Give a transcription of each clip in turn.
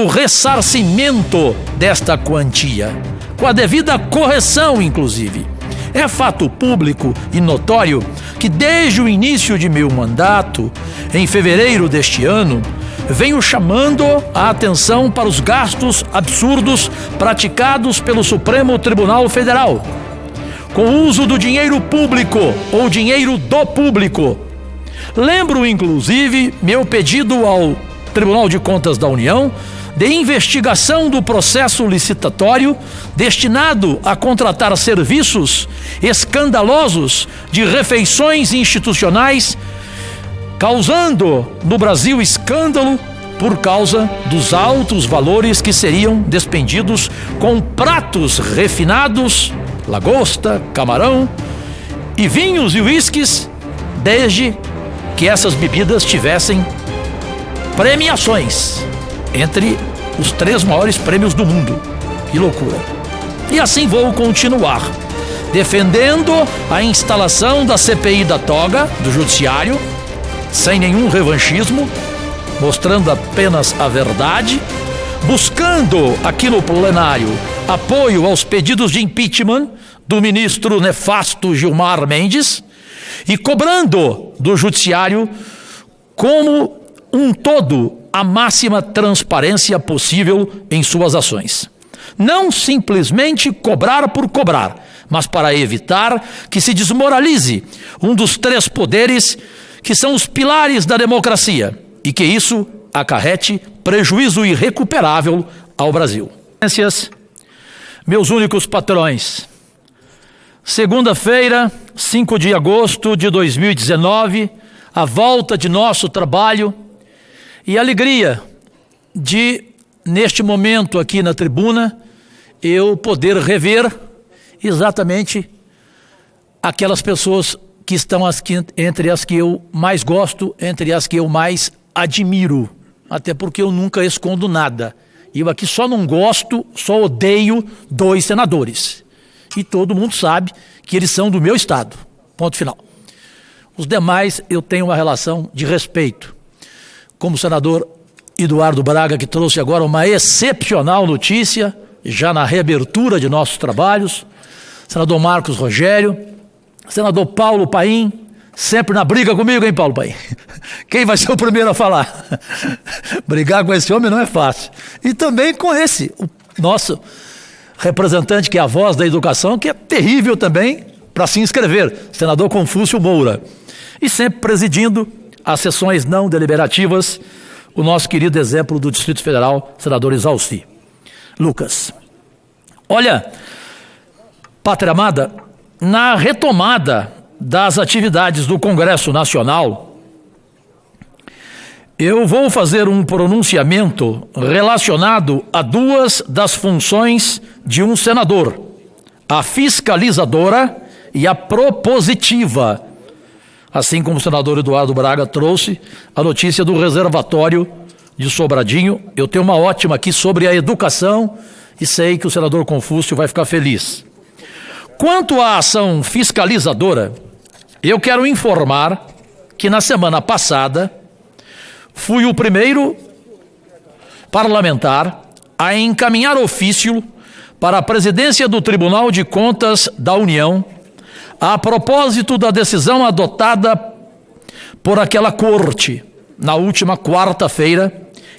o ressarcimento desta quantia, com a devida correção, inclusive. É fato público e notório que desde o início de meu mandato, em fevereiro deste ano, venho chamando a atenção para os gastos absurdos praticados pelo Supremo Tribunal Federal, com o uso do dinheiro público ou dinheiro do público. Lembro, inclusive, meu pedido ao Tribunal de Contas da União de investigação do processo licitatório destinado a contratar serviços escandalosos de refeições institucionais, causando no Brasil escândalo por causa dos altos valores que seriam despendidos com pratos refinados, lagosta, camarão e vinhos e uísques, desde que essas bebidas tivessem premiações entre os 3 maiores prêmios do mundo. Que loucura! E assim vou continuar, defendendo a instalação da CPI da toga do Judiciário, sem nenhum revanchismo, mostrando apenas a verdade, buscando aqui no plenário apoio aos pedidos de impeachment do ministro nefasto Gilmar Mendes e cobrando do Judiciário como um todo a máxima transparência possível em suas ações. Não simplesmente cobrar por cobrar, mas para evitar que se desmoralize um dos 3 poderes que são os pilares da democracia e que isso acarrete prejuízo irrecuperável ao Brasil. Meus únicos patrões, segunda-feira, 5 de agosto de 2019, a volta de nosso trabalho e alegria de, neste momento aqui na tribuna, eu poder rever exatamente aquelas pessoas que estão entre as que eu mais gosto, entre as que eu mais admiro, até porque eu nunca escondo nada. Eu aqui só não gosto, só odeio 2 senadores. E todo mundo sabe que eles são do meu estado. Ponto final. Os demais eu tenho uma relação de respeito. Como o senador Eduardo Braga, que trouxe agora uma excepcional notícia, já na reabertura de nossos trabalhos, senador Marcos Rogério, senador Paulo Paim, sempre na briga comigo, hein, Paulo Paim? Quem vai ser o primeiro a falar? Brigar com esse homem não é fácil. E também com esse, o nosso representante, que é a voz da educação, que é terrível também para se inscrever, senador Confúcio Moura. E sempre presidindo as sessões não deliberativas, o nosso querido exemplo do Distrito Federal, senador Isalci Lucas. Olha, pátria amada, na retomada das atividades do Congresso Nacional, eu vou fazer um pronunciamento relacionado a 2 das funções de um senador, a fiscalizadora e a propositiva, assim como o senador Eduardo Braga trouxe a notícia do reservatório de Sobradinho. Eu tenho uma ótima aqui sobre a educação e sei que o senador Confúcio vai ficar feliz. Quanto à ação fiscalizadora, eu quero informar que na semana passada fui o primeiro parlamentar a encaminhar ofício para a presidência do Tribunal de Contas da União a propósito da decisão adotada por aquela corte na última quarta-feira,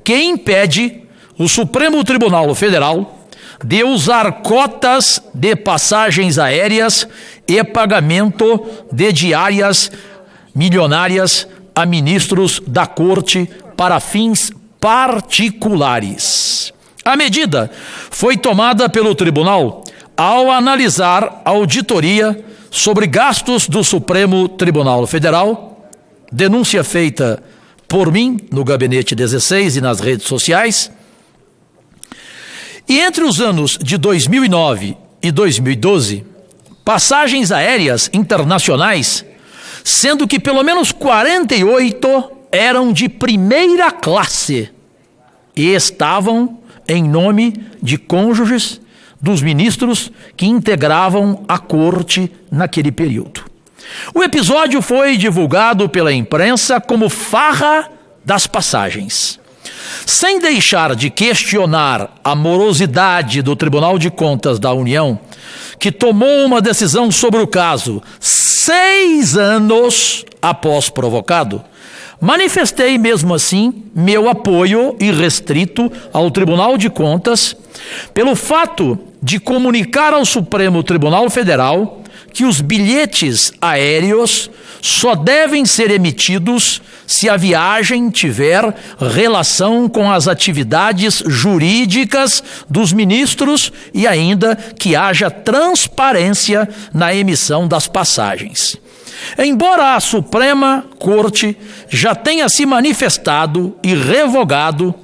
que impede o Supremo Tribunal Federal de usar cotas de passagens aéreas e pagamento de diárias milionárias a ministros da corte para fins particulares. A medida foi tomada pelo tribunal ao analisar a auditoria sobre gastos do Supremo Tribunal Federal, denúncia feita por mim no Gabinete 16 e nas redes sociais. E entre os anos de 2009 e 2012, passagens aéreas internacionais, sendo que pelo menos 48 eram de primeira classe e estavam em nome de cônjuges dos ministros que integravam a corte naquele período. O episódio foi divulgado pela imprensa como farra das passagens. Sem deixar de questionar a morosidade do Tribunal de Contas da União, que tomou uma decisão sobre o caso 6 anos após provocado, manifestei mesmo assim meu apoio irrestrito ao Tribunal de Contas pelo fato de comunicar ao Supremo Tribunal Federal que os bilhetes aéreos só devem ser emitidos se a viagem tiver relação com as atividades jurídicas dos ministros e ainda que haja transparência na emissão das passagens. Embora a Suprema Corte já tenha se manifestado e revogado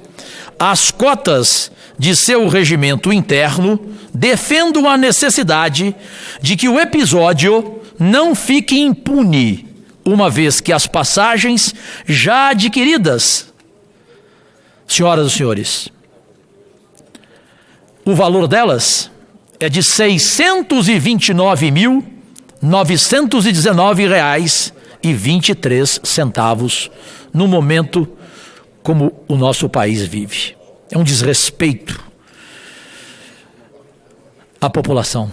as cotas de seu regimento interno, defendo a necessidade de que o episódio não fique impune, uma vez que as passagens já adquiridas, senhoras e senhores, o valor delas é de R$ 629.919,23 no momento como o nosso país vive. É um desrespeito à população,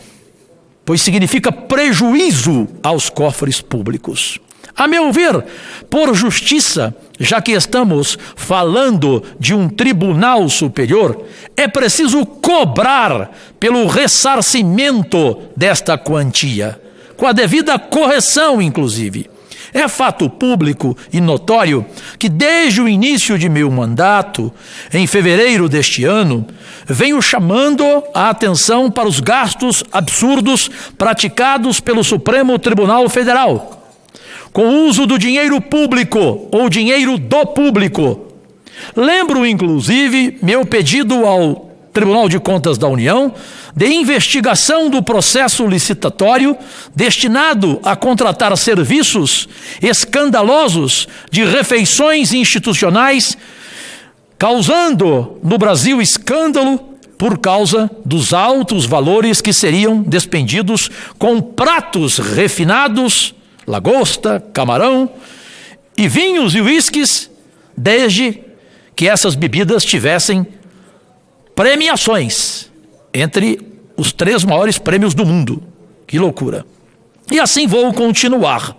pois significa prejuízo aos cofres públicos. A meu ver, por justiça, já que estamos falando de um tribunal superior, é preciso cobrar pelo ressarcimento desta quantia, com a devida correção, inclusive. É fato público e notório que desde o início de meu mandato, em fevereiro deste ano, venho chamando a atenção para os gastos absurdos praticados pelo Supremo Tribunal Federal, com o uso do dinheiro público ou dinheiro do público. Lembro, inclusive, meu pedido ao Tribunal de Contas da União de investigação do processo licitatório destinado a contratar serviços escandalosos de refeições institucionais, causando no Brasil escândalo por causa dos altos valores que seriam despendidos com pratos refinados, lagosta, camarão e vinhos e uísques, desde que essas bebidas tivessem premiações entre os 3 maiores prêmios do mundo. Que loucura! E assim vou continuar,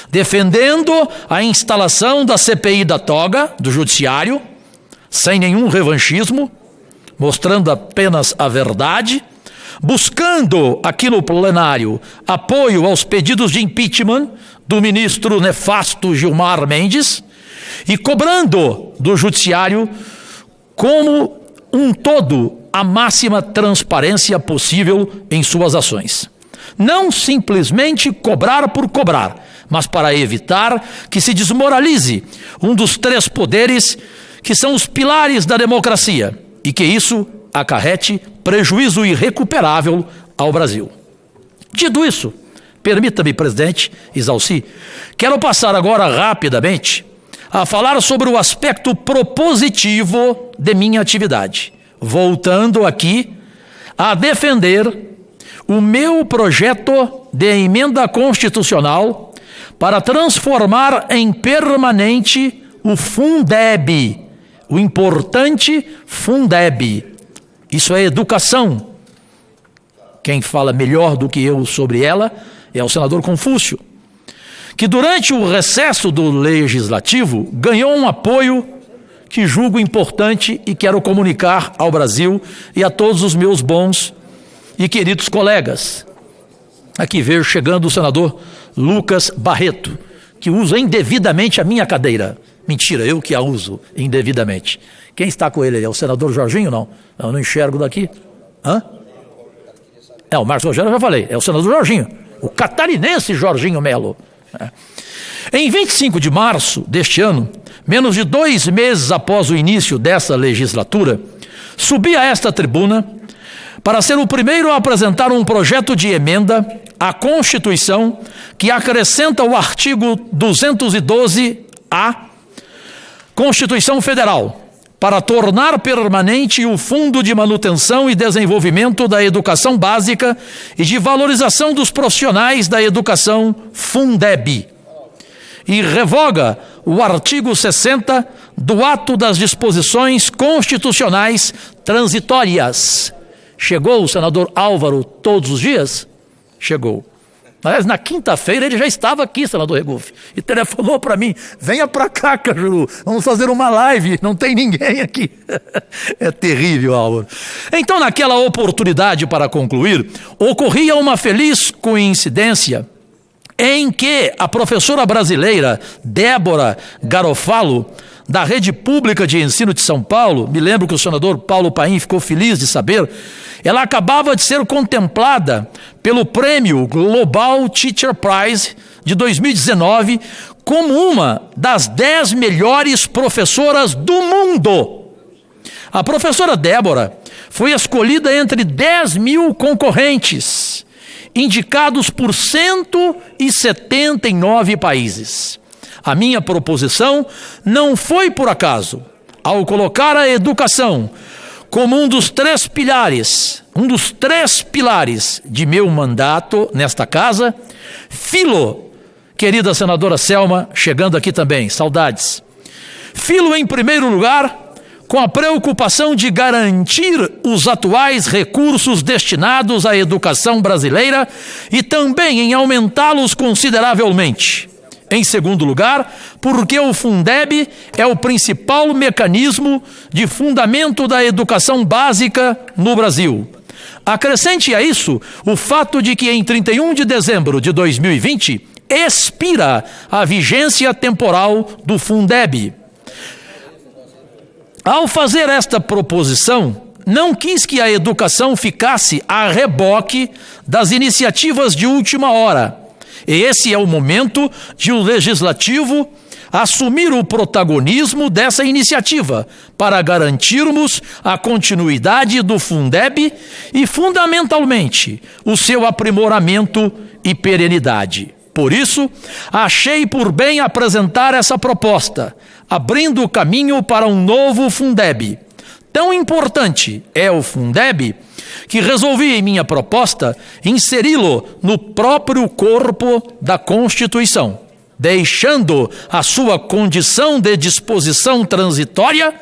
defendendo a instalação da CPI da toga do Judiciário, sem nenhum revanchismo, mostrando apenas a verdade, buscando aqui no plenário apoio aos pedidos de impeachment do ministro nefasto Gilmar Mendes e cobrando do Judiciário como um todo a máxima transparência possível em suas ações. Não simplesmente cobrar por cobrar, mas para evitar que se desmoralize um dos 3 poderes que são os pilares da democracia e que isso acarrete prejuízo irrecuperável ao Brasil. Dito isso, permita-me, presidente Isalci, quero passar agora rapidamente a falar sobre o aspecto propositivo de minha atividade, voltando aqui a defender o meu projeto de emenda constitucional para transformar em permanente o Fundeb, o importante Fundeb. Isso é educação. Quem fala melhor do que eu sobre ela é o senador Confúcio, que durante o recesso do Legislativo ganhou um apoio que julgo importante e quero comunicar ao Brasil e a todos os meus bons e queridos colegas. Aqui vejo chegando o senador Lucas Barreto, que usa indevidamente a minha cadeira. Mentira, eu que a uso indevidamente. Quem está com ele? É o senador Jorginho? Não, eu não enxergo daqui. Hã? É, o Marcos Rogério eu já falei, é o senador Jorginho, o catarinense Jorginho Melo. Em 25 de março deste ano, menos de 2 meses após o início dessa legislatura, subi a esta tribuna para ser o primeiro a apresentar um projeto de emenda à Constituição que acrescenta o artigo 212-A, Constituição Federal, para tornar permanente o Fundo de Manutenção e Desenvolvimento da Educação Básica e de Valorização dos Profissionais da Educação, Fundeb, e revoga o artigo 60 do ato das disposições constitucionais transitórias. Chegou o senador Álvaro todos os dias? Chegou. Aliás, na quinta-feira ele já estava aqui, senador Regufe, e telefonou para mim: venha para cá, Cajuru, vamos fazer uma live, não tem ninguém aqui. É terrível, Álvaro. Então, naquela oportunidade, para concluir, ocorria uma feliz coincidência em que a professora brasileira Débora Garofalo, da Rede Pública de Ensino de São Paulo, me lembro que o senador Paulo Paim ficou feliz de saber, ela acabava de ser contemplada pelo Prêmio Global Teacher Prize de 2019 como uma das 10 melhores professoras do mundo. A professora Débora foi escolhida entre 10 mil concorrentes, indicados por 179 países. A minha proposição não foi por acaso. Ao colocar a educação como um dos três pilares de meu mandato nesta casa, filo, querida senadora Selma, chegando aqui também, saudades. Filo, em primeiro lugar, com a preocupação de garantir os atuais recursos destinados à educação brasileira e também em aumentá-los consideravelmente. Em segundo lugar, porque o Fundeb é o principal mecanismo de fundamento da educação básica no Brasil. Acrescente a isso o fato de que em 31 de dezembro de 2020 expira a vigência temporal do Fundeb. Ao fazer esta proposição, não quis que a educação ficasse a reboque das iniciativas de última hora. E esse é o momento de o Legislativo assumir o protagonismo dessa iniciativa para garantirmos a continuidade do Fundeb e, fundamentalmente, o seu aprimoramento e perenidade. Por isso, achei por bem apresentar essa proposta, abrindo o caminho para um novo Fundeb. Tão importante é o Fundeb que resolvi, em minha proposta, inseri-lo no próprio corpo da Constituição, deixando a sua condição de disposição transitória,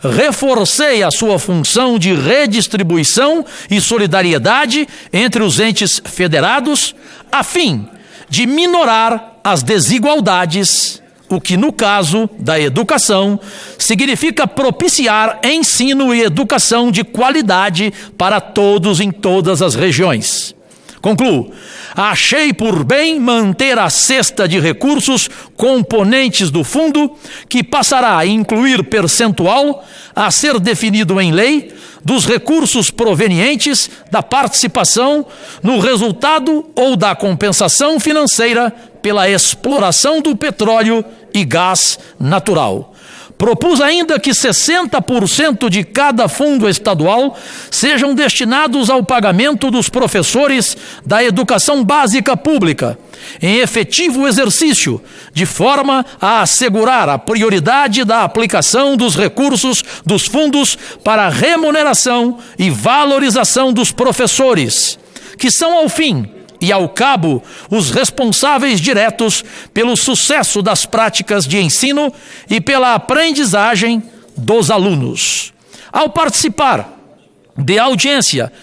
reforcei a sua função de redistribuição e solidariedade entre os entes federados, a fim de minorar as desigualdades, o que, no caso da educação, significa propiciar ensino e educação de qualidade para todos em todas as regiões. Concluo. Achei por bem manter a cesta de recursos componentes do fundo, que passará a incluir percentual a ser definido em lei dos recursos provenientes da participação no resultado ou da compensação financeira pela exploração do petróleo e gás natural. Propus ainda que 60% de cada fundo estadual sejam destinados ao pagamento dos professores da educação básica pública, em efetivo exercício, de forma a assegurar a prioridade da aplicação dos recursos dos fundos para a remuneração e valorização dos professores, que são, ao fim e ao cabo, os responsáveis diretos pelo sucesso das práticas de ensino e pela aprendizagem dos alunos. Ao participar de audiência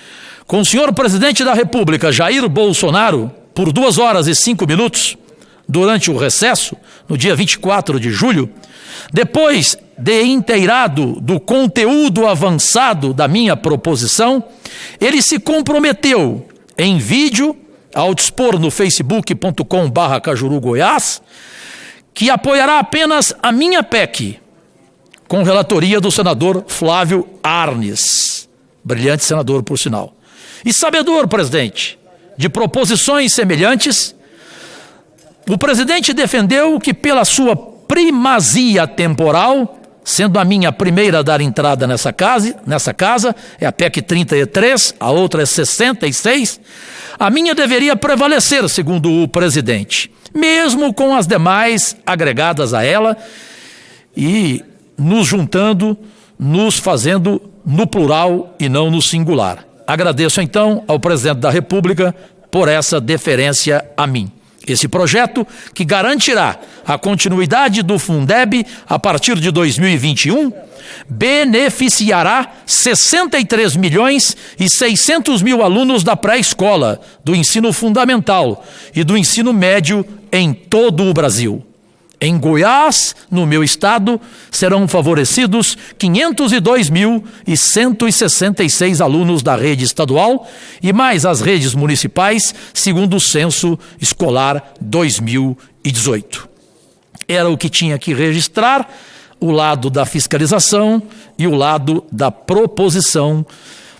com o senhor presidente da República, Jair Bolsonaro, por 2 horas e 5 minutos, durante o recesso, no dia 24 de julho, depois de inteirado do conteúdo avançado da minha proposição, ele se comprometeu em vídeo, ao dispor no facebook.com/CajuruGoiás, que apoiará apenas a minha PEC, com relatoria do senador Flávio Arnes, brilhante senador, por sinal. E sabedor, presidente, de proposições semelhantes, o presidente defendeu que, pela sua primazia temporal, sendo a minha primeira a dar entrada nessa casa, é a PEC 33, a outra é 66, a minha deveria prevalecer, segundo o presidente, mesmo com as demais agregadas a ela e nos juntando, nos fazendo no plural e não no singular. Agradeço então ao presidente da República por essa deferência a mim. Esse projeto, que garantirá a continuidade do Fundeb a partir de 2021, beneficiará 63 milhões e 600 mil alunos da pré-escola, do ensino fundamental e do ensino médio em todo o Brasil. Em Goiás, no meu estado, serão favorecidos 502.166 alunos da rede estadual e mais as redes municipais, segundo o Censo Escolar 2018. Era o que tinha que registrar, o lado da fiscalização e o lado da proposição,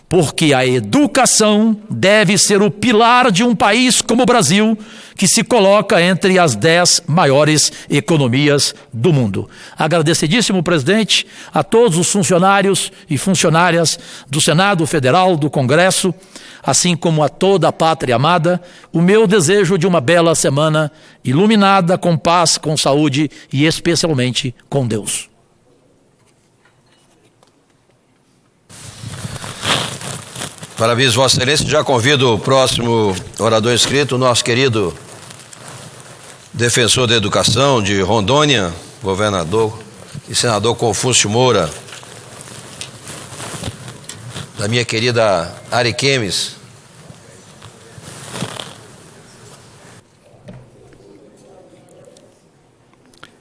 porque a educação deve ser o pilar de um país como o Brasil, que se coloca entre as 10 maiores economias do mundo. Agradecidíssimo, presidente, a todos os funcionários e funcionárias do Senado Federal, do Congresso, assim como a toda a pátria amada, o meu desejo de uma bela semana iluminada com paz, com saúde e especialmente com Deus. Parabéns, Vossa Excelência. Já convido o próximo orador inscrito, o nosso querido defensor da educação de Rondônia, governador e senador Confúcio Moura, da minha querida Ariquemes.